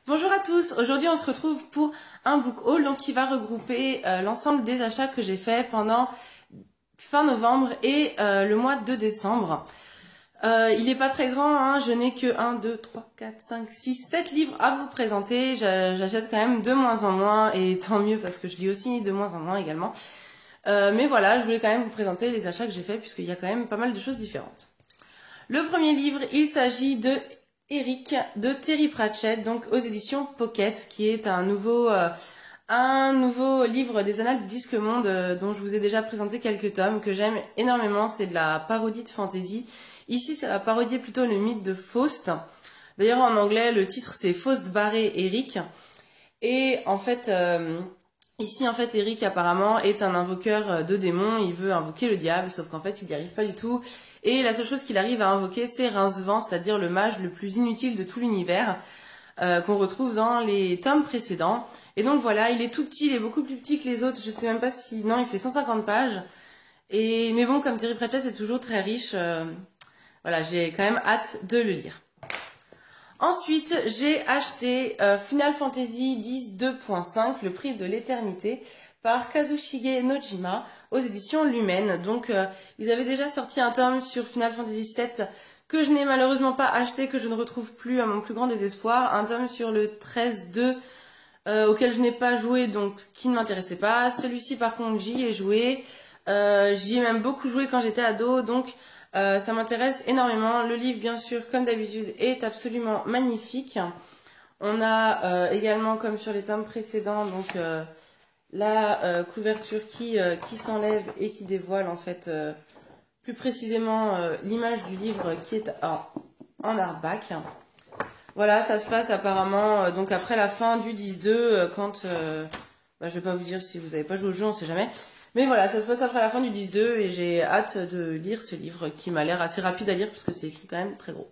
Bonjour à tous, aujourd'hui on se retrouve pour un book haul donc qui va regrouper l'ensemble des achats que j'ai fait pendant fin novembre et le mois de décembre. Il n'est pas très grand, hein, je n'ai que 1, 2, 3, 4, 5, 6, 7 livres à vous présenter. J'achète quand même de moins en moins et tant mieux parce que je lis aussi de moins en moins également. Mais voilà, je voulais quand même vous présenter les achats que j'ai faits puisqu'il y a quand même pas mal de choses différentes. Le premier livre, il s'agit de Eric de Terry Pratchett, donc aux éditions Pocket, qui est un nouveau livre des Annales du Disque Monde dont je vous ai déjà présenté quelques tomes que j'aime énormément. C'est de la parodie de fantasy. Ici, ça va parodier plutôt le mythe de Faust. D'ailleurs, en anglais, le titre c'est Faust barré Eric. Et en fait, ici, Eric apparemment est un invoqueur de démons. Il veut invoquer le diable, sauf qu'en fait, il n'y arrive pas du tout. Et la seule chose qu'il arrive à invoquer, c'est Rincevent, c'est-à-dire le mage le plus inutile de tout l'univers, qu'on retrouve dans les tomes précédents. Et donc voilà, il est tout petit, il est beaucoup plus petit que les autres. Je sais même pas si... Non, il fait 150 pages. Mais bon, comme Terry Pratchett est toujours très riche, voilà, j'ai quand même hâte de le lire. Ensuite, j'ai acheté Final Fantasy X 2.5, le prix de l'éternité, par Kazushige Nojima, aux éditions Lumen. Donc, ils avaient déjà sorti un tome sur Final Fantasy VII que je n'ai malheureusement pas acheté, que je ne retrouve plus à mon plus grand désespoir. Un tome sur le 13-2 auquel je n'ai pas joué, donc qui ne m'intéressait pas. Celui-ci, par contre, j'y ai joué. J'y ai même beaucoup joué quand j'étais ado, donc ça m'intéresse énormément. Le livre, bien sûr, comme d'habitude, est absolument magnifique. On a également, comme sur les tomes précédents, donc la couverture qui s'enlève et qui dévoile en fait plus précisément l'image du livre qui est en hardback. Voilà, ça se passe apparemment donc après la fin du 10-2 quand je vais pas vous dire si vous n'avez pas joué au jeu, on sait jamais. Mais voilà, ça se passe après la fin du 10-2 et j'ai hâte de lire ce livre qui m'a l'air assez rapide à lire parce que c'est écrit quand même très gros.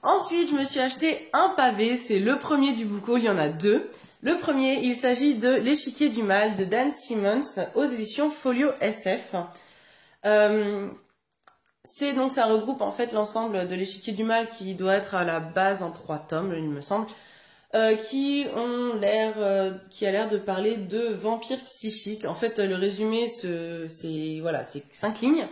Ensuite, je me suis acheté un pavé, c'est le premier du book haul, il y en a deux. Le premier, il s'agit de L'échiquier du mal de Dan Simmons aux éditions Folio SF. Ça regroupe en fait l'ensemble de L'échiquier du mal qui doit être à la base en 3 tomes, il me semble. Qui a l'air de parler de vampires psychiques. En fait, le résumé, c'est 5 lignes.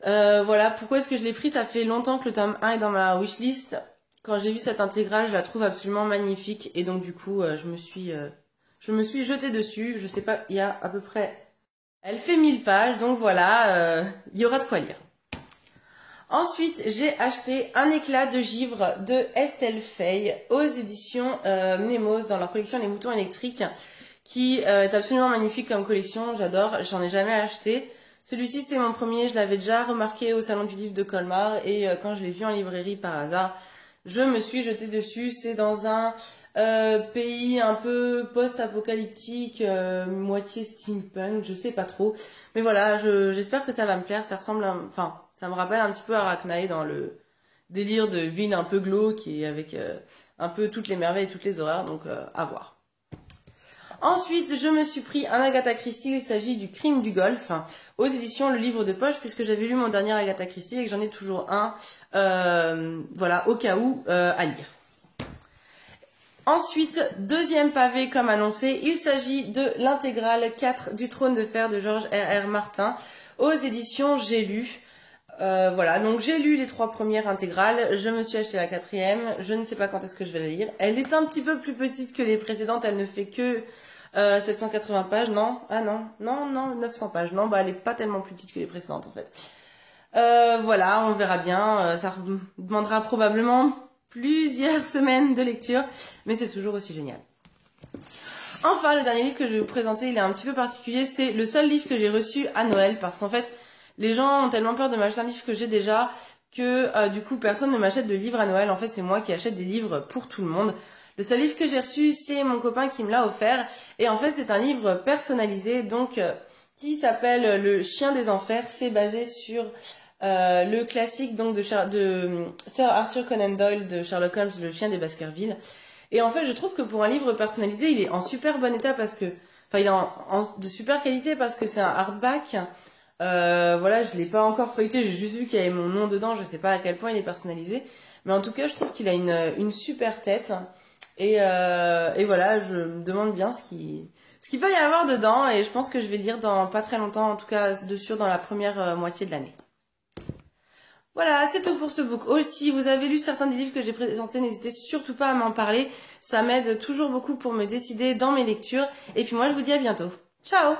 Voilà, pourquoi est-ce que je l'ai pris? Ça fait longtemps que le tome 1 est dans ma wishlist. Quand j'ai vu cette intégrale, je la trouve absolument magnifique. Et donc, du coup, je me suis jetée dessus. Je sais pas, il y a à peu près... Elle fait 1000 pages, donc voilà, il y aura de quoi lire. Ensuite, j'ai acheté Un éclat de givre de Estelle Fay aux éditions Nemos dans leur collection Les Moutons électriques qui est absolument magnifique comme collection, j'adore, j'en ai jamais acheté. Celui-ci c'est mon premier, je l'avais déjà remarqué au salon du livre de Colmar et quand je l'ai vu en librairie par hasard, je me suis jetée dessus. C'est dans un pays un peu post-apocalyptique, moitié steampunk, je sais pas trop. Mais voilà, j'espère que ça va me plaire. Ça ressemble, ça me rappelle un petit peu Arachnae dans le délire de ville un peu glauque et avec un peu toutes les merveilles et toutes les horreurs, donc à voir. Ensuite, je me suis pris un Agatha Christie, il s'agit du Crime du Golfe, aux éditions Le Livre de Poche, puisque j'avais lu mon dernier Agatha Christie et que j'en ai toujours un, voilà, au cas où, à lire. Ensuite, deuxième pavé comme annoncé, il s'agit de l'intégrale 4 du Trône de Fer de George R.R. Martin, aux éditions J'ai lu. Voilà, donc j'ai lu les 3 premières intégrales, je me suis acheté la 4e, je ne sais pas quand est-ce que je vais la lire. Elle est un petit peu plus petite que les précédentes, elle ne fait que 780 pages, non, 900 pages, non, elle est pas tellement plus petite que les précédentes en fait. Voilà, on verra bien, ça demandera probablement plusieurs semaines de lecture, mais c'est toujours aussi génial. Enfin, le dernier livre que je vais vous présenter, il est un petit peu particulier, c'est le seul livre que j'ai reçu à Noël, parce qu'en fait, les gens ont tellement peur de m'acheter un livre que j'ai déjà que du coup personne ne m'achète de livres à Noël. En fait, c'est moi qui achète des livres pour tout le monde. Le seul livre que j'ai reçu, c'est mon copain qui me l'a offert. Et en fait, c'est un livre personnalisé, donc qui s'appelle Le Chien des Enfers. C'est basé sur le classique donc de Sir Arthur Conan Doyle de Sherlock Holmes, Le Chien des Baskerville. Et en fait, je trouve que pour un livre personnalisé, il est en super bon état parce que, il est de super qualité parce que c'est un hardback. Voilà, je l'ai pas encore feuilleté, j'ai juste vu qu'il y avait mon nom dedans, je sais pas à quel point il est personnalisé. Mais en tout cas, je trouve qu'il a une super tête. Et voilà, je me demande bien ce qu'il peut y avoir dedans. Et je pense que je vais lire dans pas très longtemps, en tout cas de sûr dans la première moitié de l'année. Voilà, c'est tout pour ce book haul. Si vous avez lu certains des livres que j'ai présentés, n'hésitez surtout pas à m'en parler. Ça m'aide toujours beaucoup pour me décider dans mes lectures. Et puis moi, je vous dis à bientôt. Ciao!